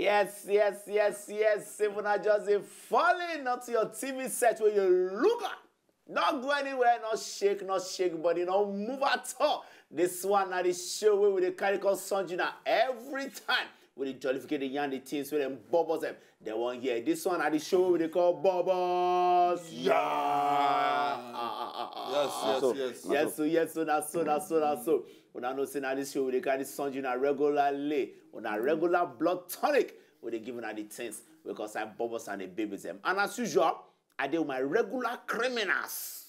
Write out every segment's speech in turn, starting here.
Yes. Even I just falling onto your TV set where you look at. Not go anywhere, not shake, but you know, move at all. This one now the show where we carry called Sanjina every time. We the jollificate the young the teams with them Bobos them. They won't hear this one at the show where they call Bobos. Yeah. Yes. So. When I know say now this show we carry Sanjina regularly on a regular blood tonic. Where they giving at the things because I'm Bobos and the babies them. And as usual, I deal with my regular criminals.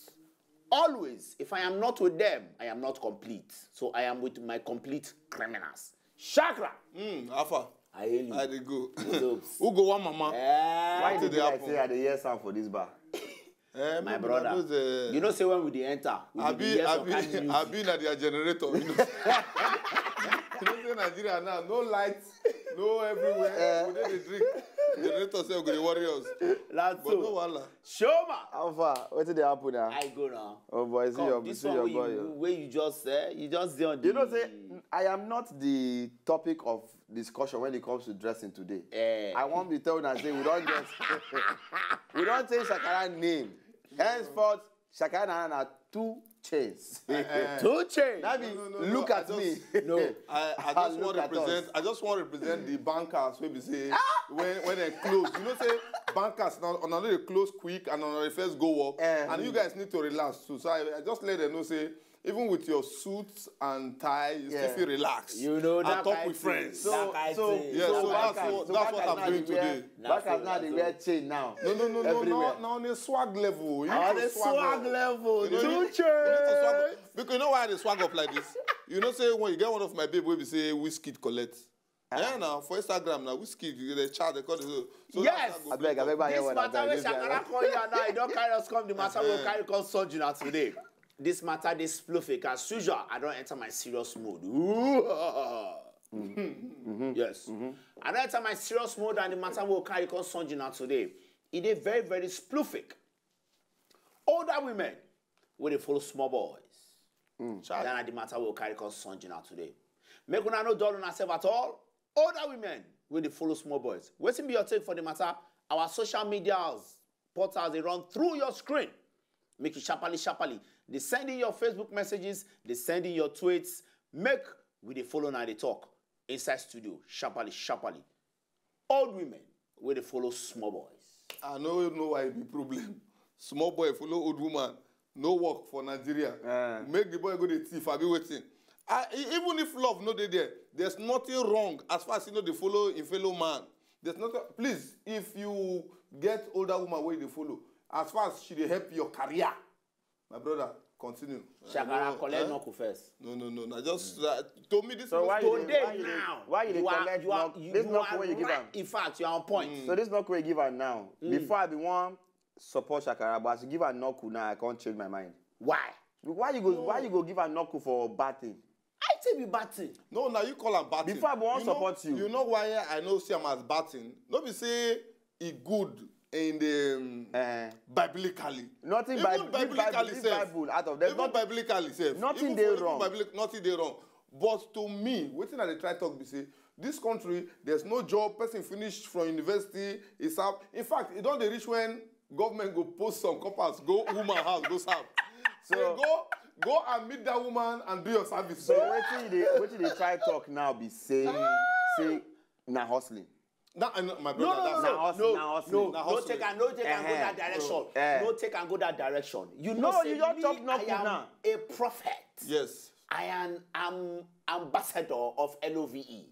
Always, if I am not with them, I am not complete. So I am with my complete criminals. Shakra. Alpha. I hail you. I dey go. Who go one mama? Why did they say I dey hear sound for this bar? My brother. You know say when we dey enter, I been at their generator. You know say Nigeria now, no lights, no everywhere. We dey drink. Generator say we go the warriors. That's but no wala. Shoma. Alpha, what did they happen now? I go now. Oh boy, see your boy. Where you just say, you just say on the... You know, say, I am not the topic of discussion when it comes to dressing today. I want to tell you and say, we don't say Shakara name. Henceforth, Shakara and Nana 2 chains. 2 chains? Look at me. No, I just want to represent the bankers where we say, when they close. You know, say, bankers, now they close quick and on the first go work. And you guys need to relax too. So I just let them know, say, even with your suits and tie, you still feel relaxed. You know that. And talk with friends. So that's what I'm doing today. Bankers now they wear chain now. No. Now on a swag level. On a swag level. 2 chains. Because you know why they swag up like this? You know, say when you get one of my baby, we say whiskey collect. Yeah, now for Instagram now, whiskey they chat they call it. So yes. I beg this matter with Shakara call you now. You don't carry us come. The matter will carry call Sanjina today. This matter, this fluffy, as usual, I don't enter my serious mode. Yes. I don't enter my serious mode and the matter will carry call Sanjina today. It is very, very spluffic. Older women will follow small boys. Then the matter will carry call Sanjina today. Make una no dull on ourselves at all. Older women will follow small boys. Waiting be your take for the matter. Our social medias portals they run through your screen. Make it sharply. They send in your Facebook messages, they send in your tweets. Make with the follow now they talk. Inside studio, sharply. Old women where they follow small boys. I know why it be problem. Small boy follow old woman. No work for Nigeria. Make the boy go to thief. I be waiting. Even if love no there, there's nothing wrong as far as you know they follow in fellow man. There's nothing. Please, if you get older woman where they follow, as far as she dey help your career, my brother, continue. Shakara collect knuckle first. No. I just to me this so is today now. Why you collect this knuckle when you give am? In fact, you are on point. So this knuckle you give her now. Before I be one support Shakara, but as you give her knuckle now, I can't change my mind. Why? Why you go give her knuckle for bad thing? I say be batting. No, now you call her batting. Before I want support you. You know why I know see him as batting? No be say he good in the biblically. Nothing Bible out of them. Even biblically safe. Nothing they wrong. Nothing they wrong. But to me, waiting at the try talk be say this country there's no job. Person finished from university is out. In fact, it don't reach when government go post some coppers go woman house go serve. So go and meet that woman and do your service. So what they try talk now be say na hustling. My brother, no take and go that direction. No take and go that direction. You know, you don't talk nothing now. A prophet. Yes. I am ambassador of LOVE.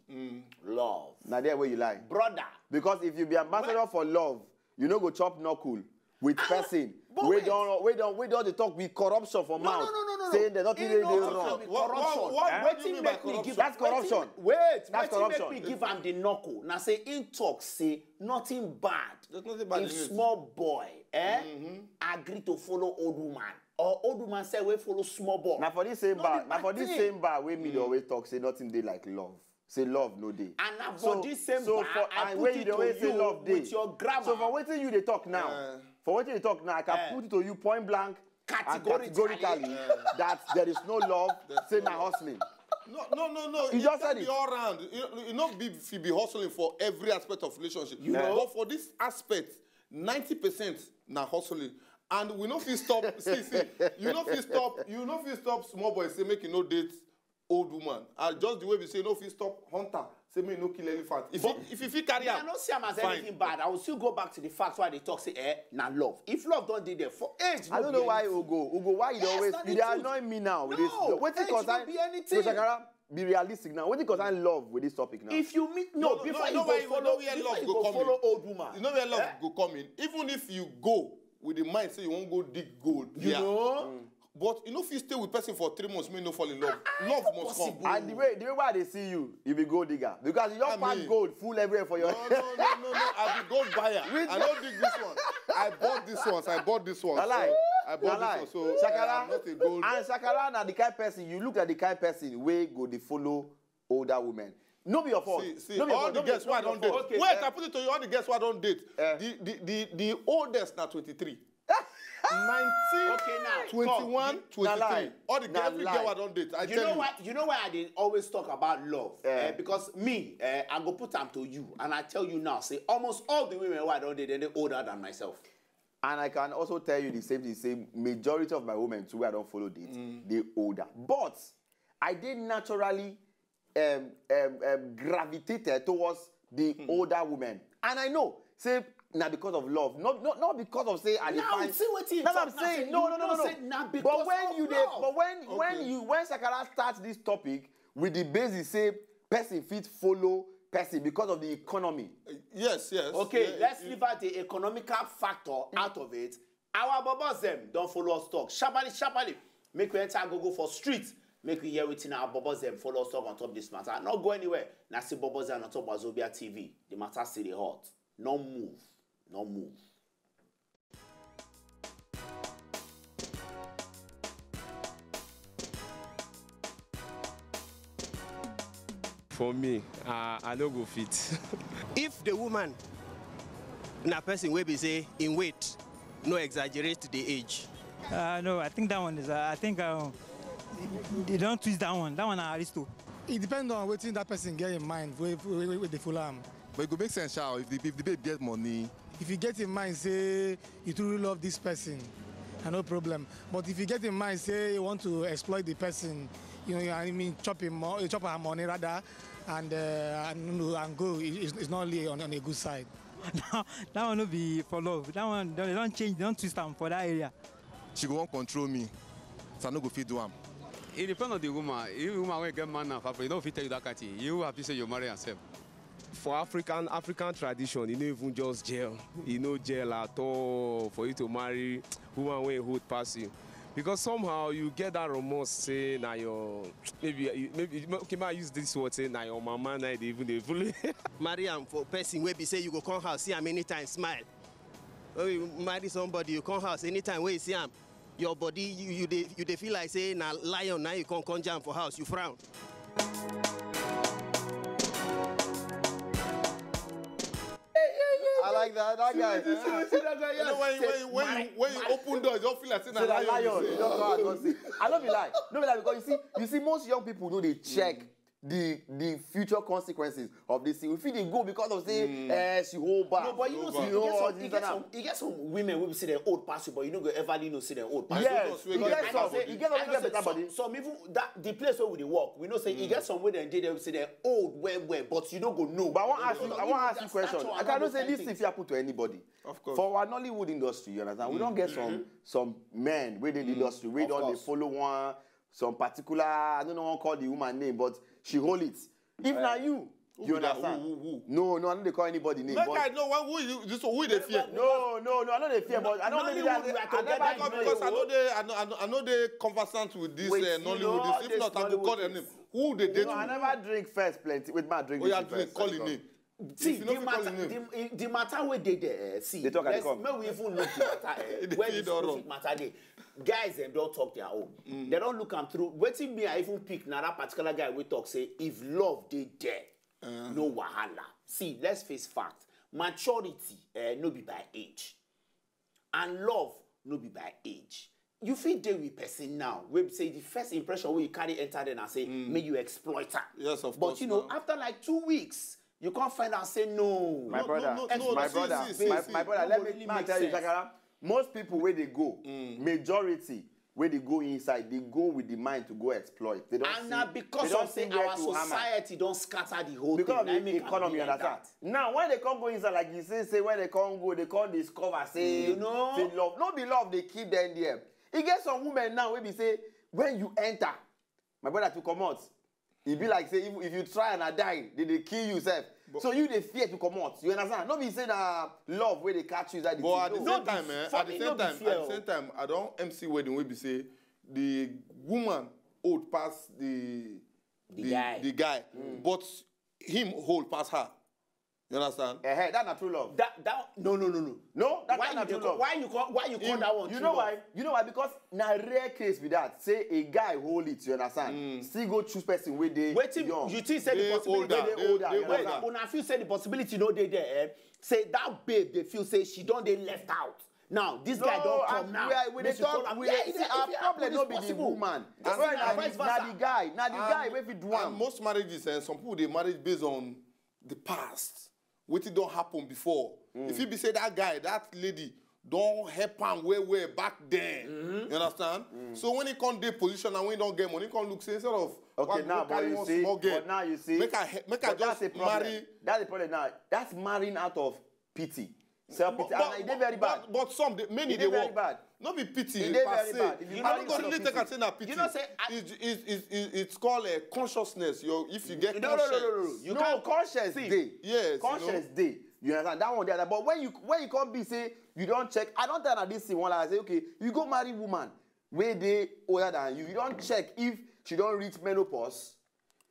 Love. Now there where you lie. Brother. Because if you be ambassador for love, you know go chop knuckle with person. We don't they talk with corruption for mouth. No. Saying there's nothing really wrong. What do you mean by corruption? That's corruption. That's corruption. Make me give him the knuckle. Now say in talk say nothing bad. There's nothing bad. If small boy agree to follow old woman. Or old woman say we follow small boy. Now for this same bar, we me always talk say nothing they like love. Say love no day. And now for this same bar, I put it to you with your grammar. So for waiting you they talk now. For what you talk now, I can put it to you point blank, categorically, that there is no love, say na hustling. No. You just said be it. all round. You know, be hustling for every aspect of relationship. You know? But for this aspect, 90% na hustling. And we know if you stop, see, you know if you stop small boy say make you no date old woman. And just the way we say no if you stop hunter, say make you no kill elephant. If you carry out, I don't see them as fine. anything bad. I will still go back to the facts why they talk say na love. If love don't do there for age, I don't know why Ugo, why you Yes, always not the you dey truth. annoy me now with No, this. What age it concern? no be anything. So Shakara, be realistic now. What it concern love with this topic now? If you meet No, before no, you no, go where you follow, know where before love you go go come follow in. old woman. You know where love go come in. Even if you go with the mind say you won't go dig gold, You know? But you know if you stay with person for 3 months, may no fall in love. Love must come. possible. And the way why they see you, you be gold digger because you just pack gold full everywhere for your. No. I be gold buyer. I don't dig this one. I bought this one. I bought this one. I lie. I bought this one. So Shakara, I'm not a gold. and Shakara na the kind person you look at the kind person wey go dey follow older women. No be your fault. See, no be your all fault. the No be- guests no who I be your don't date. fault. Wait, I put it to you. All the guests who I don't date. The oldest now 23. 19, Okay, now 21, come. 23. All the Na every lie. girl I don't date. I You tell know you. why? You know why I didn't always talk about love? Because me, I go put them to you, and I tell you now, say almost all the women who I don't date, they're older than myself. And I can also tell you the same majority of my women too I don't follow dates, they older. But I did naturally gravitated towards the older women. And I know, say now because of love, not because of say I Now, define. see what you That's what talk I'm now, saying. say No. you don't say now because But when of you love. when Shakara starts this topic with the basis say person fit follow person because of the economy. Yes. Okay, Yeah, let's leave out the economical factor out of it. Our bobos them don't follow us talk. Sharply. Make we enter go for street. Make we hear within our bobos them follow us talk on top this matter. Not go anywhere. Now see bobos them on top Wazobia TV. The matter still dey hot. No move. For me, I no go fit. If the woman na person wey be say in weight no exaggerate the age. No, I think that one is. I think they don't twist that one. That one na Aristo. It depends on wetin that person get in mind wey dey follow am. But it go make sense, how if the babe get money. If you get in mind say you truly love this person, no problem. But if you get in mind say you want to exploit the person, chop her money rather, and go, it's not really on a good side. That one no be for love. That one they don't change. They don't twist am for that area. She go want control me, so I no go fit do am. It depends on the woman. If the woman will get man and family, you don't fit tell you that kind of thing. You have to say you marry yourself. For African tradition, you know even just jail. You know jail at all for you to marry woman when hold pass you. Because somehow you get that remorse say na your maybe okay, I use this word say na your mama na even dey bully. Marry am for person wey be say you go come house see am anytime smile. Or you marry somebody you come house anytime wey you see am your body you dey feel like say na lion na you come jam for house you frown. I like that guy. You know, when you open doors, you don't feel like saying Say that lion, you you say. don't go out and say. I don't be like, because you see, most young people know they check the future consequences of this thing. If they go because of say, she hold back. No, but you know, you get some women will see their old past you, but you don't go ever know see their old past. Yes, you you get get some better body. Some even that the place where we dey work, we know say you get some way they will say they're old well, but you don't go know. But I want to ask you a question. I cannot say this if you happen to anybody. Of course. For our Nollywood industry, you understand? We don't get some men within the industry. We don't they follow some particular, I don't know what call the woman name, but she hold it. If not you understand? Who? No, I don't they call anybody name. Make But I know who they fear. no, I know they fear, but I don't think I know they conversant with this Nollywood. If not, I go call their name. Who they date? I never drink first plenty. With my drink. Oh, yeah, drink. Call his name. See, If you know call his name. the matter where they there, see, They talk at the come. may we even look the matter, where the specific matter they. Guys, them don't talk their own. They don't look am through. Waiting me, I even pick now that particular guy we talk, say, if love they there, no wahala. See, let's face fact. Maturity, no be by age. And love, no be by age. you feel deal with person now. We say the first impression when you carry enter then and say, may you exploit her. Yes, of but course. But you know, now. after like 2 weeks, you can't find out and say no. My brother, my brother, let me tell you, Shakara, most people where they go, majority where they go inside, they go with the mind to go exploit. They don't and now because of say our society don't scatter the whole because thing. Because of the economy, like understand? Now when they can't go inside, like you say when they can't go, they can't discover, say, you know, say love. No be love, they keep them there. You get some women now where we say, when you enter, my brother to come out, it be like say if you try and I die, they kill you yourself. So you they fear to come out. You understand? No be say that love where they catch you is that. But at the same time, at the same time, I don't MC wedding where we say the woman old pass the guy, but him hold pass her. You understand? That's not true love. No. No, that's not true love. Why you call that one? You know why? You know why? Because na rare case with that. Say a guy hold it. You understand? Still go choose person where they young. You think say the possibility older. When I feel say the possibility no they there. Say that babe they feel say she don't they left out. Now this guy don't come now. Our problem no be the woman. Na the guy. Na the guy wey fit do am. Most marriages, some people they marry based on the past. What it don't happen before. If you be say that guy, that lady, don't help him way back then. You understand? So when he can't get position and when he don't get money, he can't look say instead of okay now, but you see, but now you see, make I just marry. That's the problem now. That's marrying out of pity. Self-pity. And it very bad. But many they work. Bad. Not be pity. It very bad. I don't go really take and say that pity. You know, say it's called a consciousness. If you get no. You can't conscious day. Yes. Conscious day. You understand that one there. But when you can't be say you don't check. I don't tell that this thing one. I say okay, you go marry woman where they older than you. You don't check if she don't reach menopause.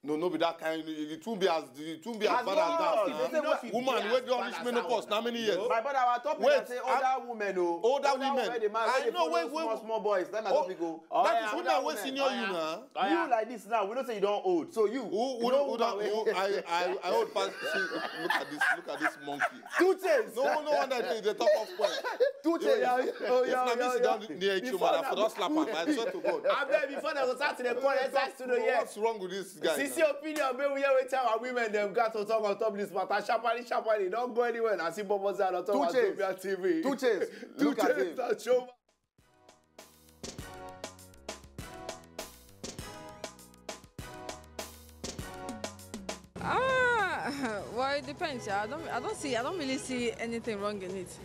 No, be that kind. It won't be as bad as that. Woman, where don't reach menopause? How many years? My brother, our topic is say older women. Older women. I know where small boys. That's my topic. That is women way senior you now. You like this now. We don't say you don't old. So you. I old past. Look at this monkey. 2 chains. No wonder they talk of point. 2 chains. If na me sit down near you, man, I for don't slap him. I swear to God. I bet before they go start to the point exercise to the year. What's wrong with this guy? Since your opinion, maybe we tell our women them got to talk on top of this matter. Sharply, don't go anywhere. I see Bobos on top of Wazobia TV. 2 chains. Look at him. Well, it depends. Yeah. I don't really see anything wrong in it.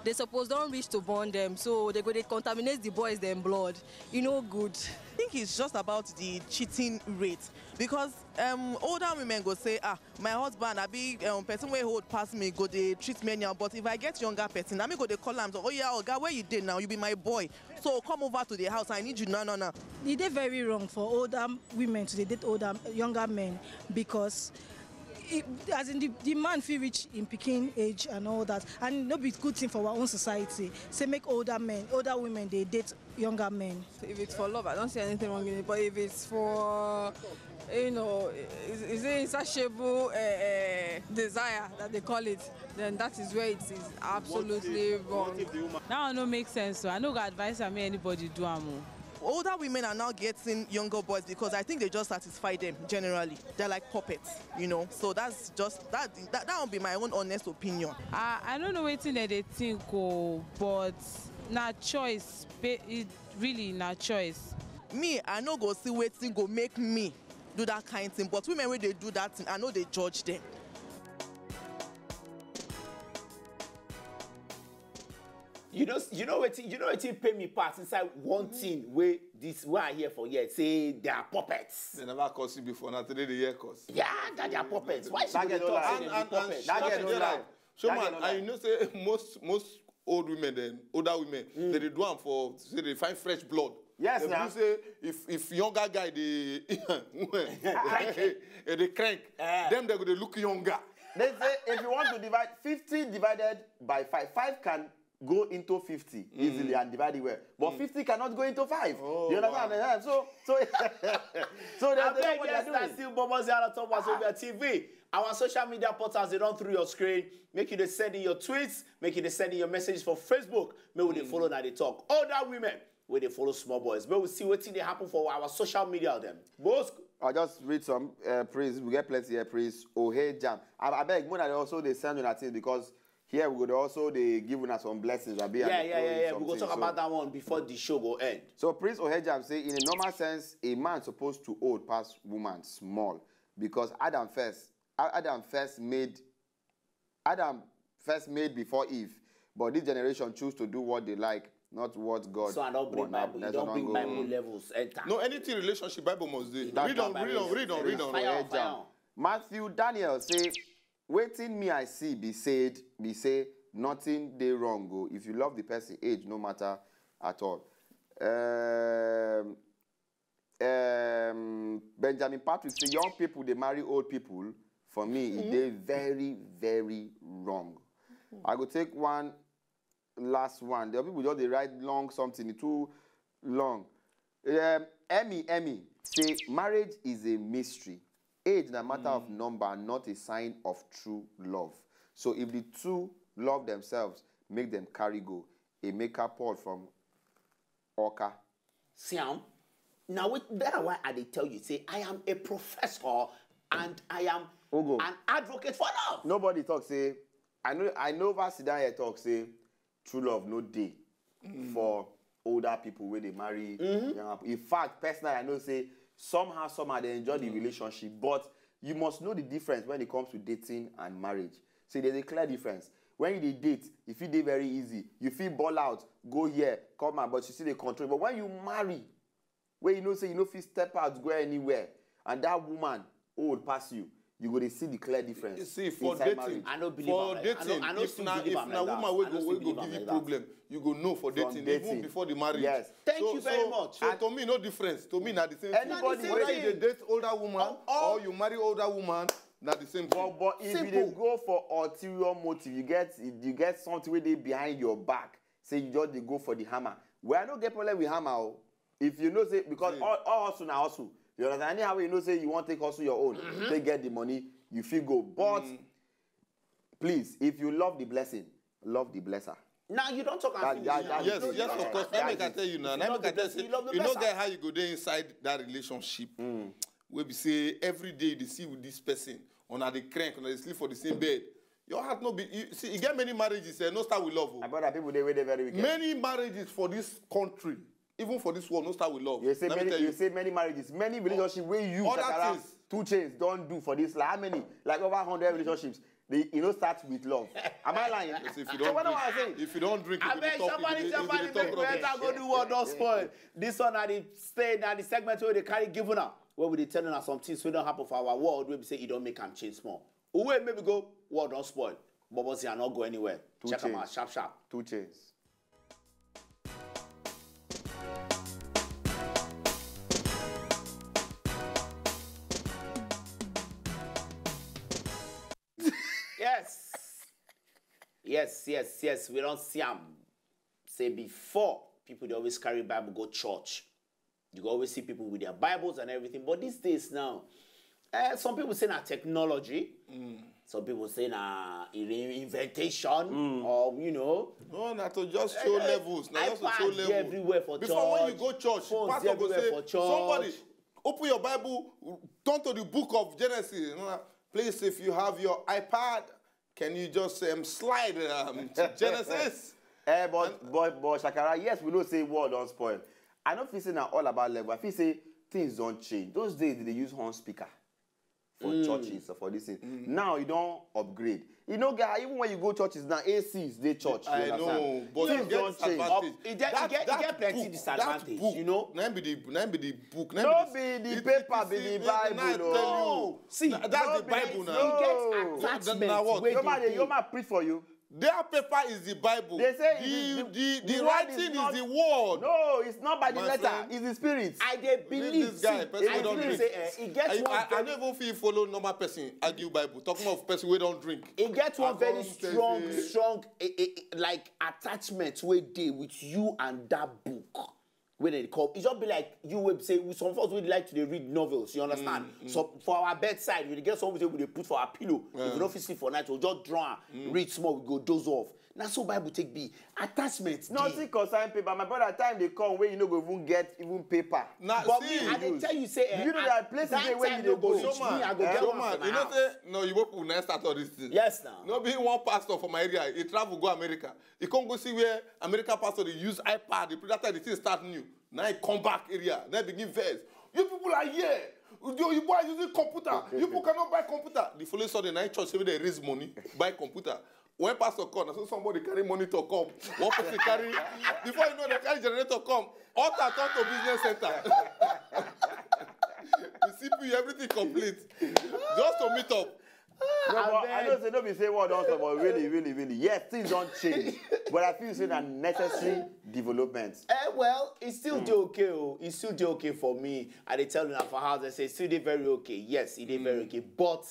They suppose don't reach to burn them, so they contaminate the boys' them blood. You know, good. I think it's just about the cheating rate because older women go say, my husband, I be person where hold past me go they treat me now. But if I get younger person, I me go they call them. So, oh yeah, guy, where you did now? You be my boy. So come over to the house. I need you. No. It is very wrong for older women to date younger men because. As in the man feel rich in picking age and all that, and no be good thing for our own society. Say make older women they date younger men. If it's for love, I don't see anything wrong in it. But if it's for is it insatiable desire that they call it, then that is where it is absolutely wrong. That one don't make sense. So I no go advise me anybody do am. Older women are now getting younger boys because I think they just satisfy them generally. They're like puppets, So that's just that would be my own honest opinion. I don't know what they think, but not choice. It really not choice. Me, I know go see waiting go make me do that kind of thing. But women when they do that thing, I know they judge them. You know what pay me part inside one thing where I hear for years say they are puppets. They never cause you before, now today they hear cause. Yeah, that they are puppets. Why should they talk say they are puppets? So man, I say most older women, they do them for say they find fresh blood. Yes, they now. Say if younger guy they crank, them they go they look younger. They say if you want to divide 50 divided by 5 can go into 50 easily and divide it well. But 50 cannot go into 5. You understand? Wow. So that's what they're doing. Still Bobos on top of Wazobia TV. Our social media portals, they run through your screen. Make you send in your tweets. Make you send in your messages for Facebook. Make you follow that they talk. Older women, where they follow small boys. But we see what thing they happen for our social media them. Both. I'll just read some praise. We get plenty here praise. Oh hey jam. I beg more than also they send on things because here we go also they giving us some blessings. Yeah. We go talk about that one before the show go end. So Prince Ohejam say in a normal sense, a man supposed to old pass woman small because Adam first made before Eve, but this generation choose to do what they like, not what God. So I don't bring Bible. You don't bring Bible levels. Enter. No, anything relationship Bible must do. Read on. Matthew Daniel say, waiting me I see be say nothing they wrong go. If you love the person, age no matter at all. Benjamin Patrick say young people they marry old people. For me, they very, very wrong. I go take one last one. There are people just they write long something too long. Emmy say marriage is a mystery. Age is a matter of number, not a sign of true love. So if the two love themselves, make them carry go. A makeup Paul from Oka. Siam. Now that's why I tell you, say I am a professor and I am an advocate for love. Nobody talk say, I know Vasida here talk say true love no day for older people where they marry young people. In fact, personally I know say somehow they enjoy the relationship, but you must know the difference when it comes to dating and marriage. See, there's a clear difference. When you date, you feel they very easy. You feel ball out, go here, come out, but you see the control. But when you marry, where you know say you know feel step out, go anywhere, and that woman old pass you, you go to see the clear difference. You see, for dating, marriage. I don't believe for like dating, if na woman will go give you problem, you go know for dating, even before the marriage. Yes. Thank you very much. So to me, no difference. To me, not the same Anybody thing. Whether you date older woman or you marry older woman, not the same thing. But if you dey go for ulterior motive, you get something where they behind your back. Say you just they go for the hammer. Well, I don't get problem with hammer. If you know say because all hustle na hustle. You understand? Anyhow you know say you want to take hustle your own, they get the money, you feel go. But please, if you love the blessing, love the blesser. Now you don't talk and finish. Yes, of course. Let me tell you now. Let me tell you. You know get how you go there inside that relationship. Where we say every day they see with this person, on the crank, on they sleep for the same bed. Your heart no be. You get many marriages. No start with love. I brother people they wait very wicked. Many marriages for this country, even for this world, no start with love. You say many marriages, many relationships where you Shakara, 2 chains don't do for this. Like how many? Like over 100 relationships. They start with love. Am I lying? Yes, if you don't drink, I beg somebody better go do what don't spoil. This one at the segment where they carry giving up. Where we they telling us some things we don't happen for our world, where we say it don't make them change small. Where maybe go, world don't spoil. Bobos are not go anywhere. Check them out, sharp. 2 chains. Yes. We don't see them. Say before, people they always carry Bible, go church. You always see people with their Bibles and everything. But these days now, some people say na technology. Some people say na inventation or No, not to just show levels. Not just to show levels. Everywhere for before church. When you go church, pastor go say, somebody open your Bible, turn to the book of Genesis. Please, if you have your iPad, can you just slide to Genesis? But Shakara, yes, we don't say word don't spoil. I don't feel say now all about level. I feel say things don't change. Those days they use horn speaker for churches or for this thing. Now you don't upgrade. You know, guys, even when you go churches now, ACs they church. I know, but things don't change. It get plenty disadvantage. You know, Name be the book. No be the paper, be the Bible. No, see, that's the Bible now. It gets attachments. Your man preach for you. Their paper is the Bible. They say the writing is the word. No, it's not by the letter. Friend, it's the spirit. I dey believe this guy. Person we don't drink. It gets one. I don't even feel follow normal person argue Bible. Talking of person we don't drink. It gets one very strong like attachment wey dey with you and that book. When they come, it just be like you would say some of us would like to read novels, you understand? So for our bedside, we get something we put for our pillow. If we don't feel sleep for night, we'll just draw, read small, we go doze off. Now so Bible take be attachment. Nothing concern paper. My brother, time they come where you no go even get even paper. Now, but see, me, I dey tell you say, you know that places where you don't go. So man, I go get one for my you know house. say no, you won't next start all this thing. Yes, now. No be one pastor from my area. He travel go America. He can't go see where American pastor they use iPad. That time the thing start new. Now he come back area. Now begin verse. You people are here. You boys using computer. You people cannot buy computer. The following Sunday night church say they raise money buy computer. When pastor come, so somebody carry monitor come. One person carry. Before you know, they carry generator come. All that turn to business center. The CPU, everything complete. Just to meet up. No, but I don't say no be say what also, but really, yes, things don't change. But I feel say that necessary developments. Well, it's still do okay. It's still do okay for me. I dey tell you now for house, I say still dey very okay. Yes, it dey very okay. But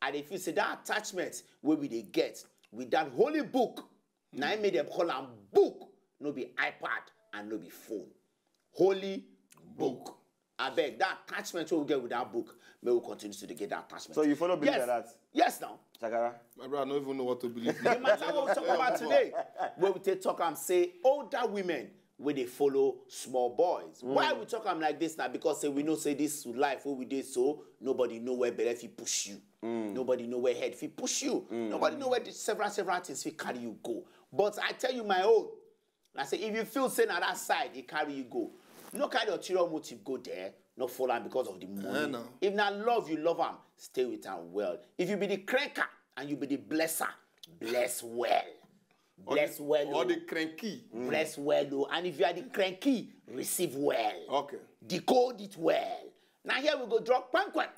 I dey feel say that attachment where we dey get with that holy book. Now I made them call am book, no be iPad and no be phone. Holy book. I beg that attachment we get with that book, may we continue to get that attachment. So you follow believe that? Yes, now. Shakara? My brother, I don't even know what to believe. The matter what we talk about today, where we take talk and say older women where they follow small boys. Why we talk am like this now? Because say we know say this life where we did so nobody know where belly fi push you. Nobody know where head fi push you. Nobody know where the several things fi carry you go. But I tell you my own. I say if you feel say on that side, it carry you go. No kind of ulterior motive go there. Not follow am because of the money. No. If not love, you love am, stay with am well. If you be the cranker and you be the blesser, bless well. Bless well. Or the cranky. Bless well. And if you are the cranky, receive well. Okay. Decode it well. Now here we go drop Pankwan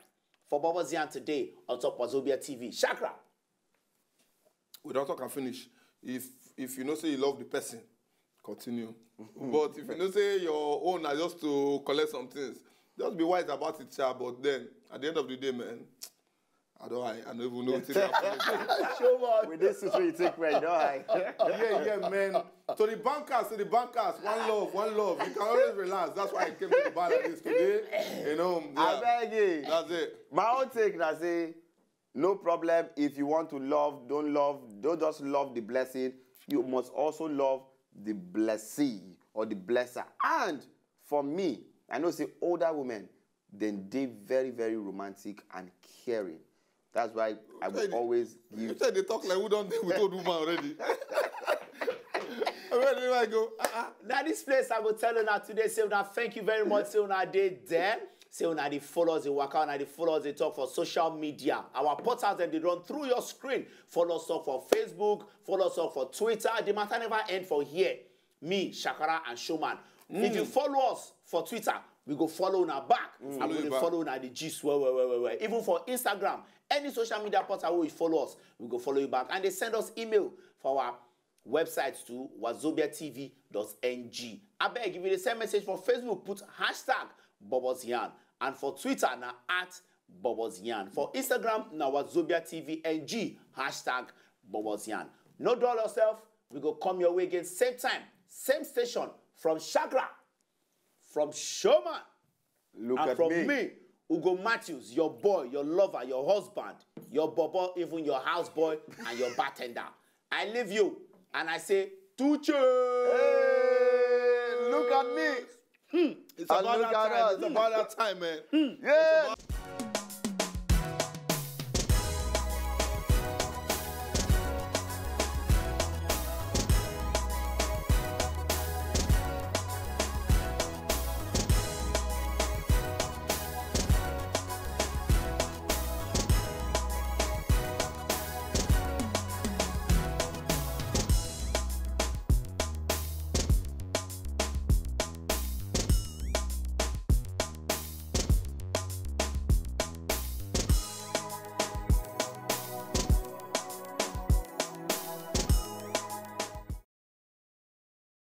for Bobos today on top Wazobia TV. Shakra. We don't talk and finish. If you know say you love the person, continue. But if you know say your own are just to collect some things, just be wise about it, child. But then at the end of the day, man, I don't even know what to do. With this situation you take right, don't I? Yeah, man. To the bankers, one love. You can always relax. That's why I came to the bar like this today. You know, yeah. I beg you. That's it. My own take, I say, no problem. If you want to love, don't just love the blessing. You must also love the blessee or the blesser. And for me, I know say older women, then they very, very romantic and caring. That's why I will always give. You said they talk like we don't deal with old woman already. Where do I go? Now this place I will tell you now today, say now thank you very much. Say now they there. Say now they follow us, they work out, now they follow us, they talk for social media. Our portals then they run through your screen. Follow us up for Facebook, follow us up for Twitter. The matter never end for here. Me, Shakara, and Showman. If you follow us for Twitter, we go follow now back. And we go follow now the gist. Well. Even for Instagram, any social media portal where you follow us, we go follow you back. And they send us email for our website to wazobiatv.ng. I beg, if you send message for Facebook, put hashtag Bobos Yarn. And for Twitter, now at Bobos Yarn. For Instagram, now Wazobia TV NG, hashtag Bobos Yarn. No dull yourself. We go come your way again, same time, same station, from Shakra, from Showman, and from me, Ugo Matthews, your boy, your lover, your husband, your bobo, even your houseboy, and your bartender. I leave you, and I say, Tuche! Hey, look at me. It's about that time. It's about that time, man. Yeah.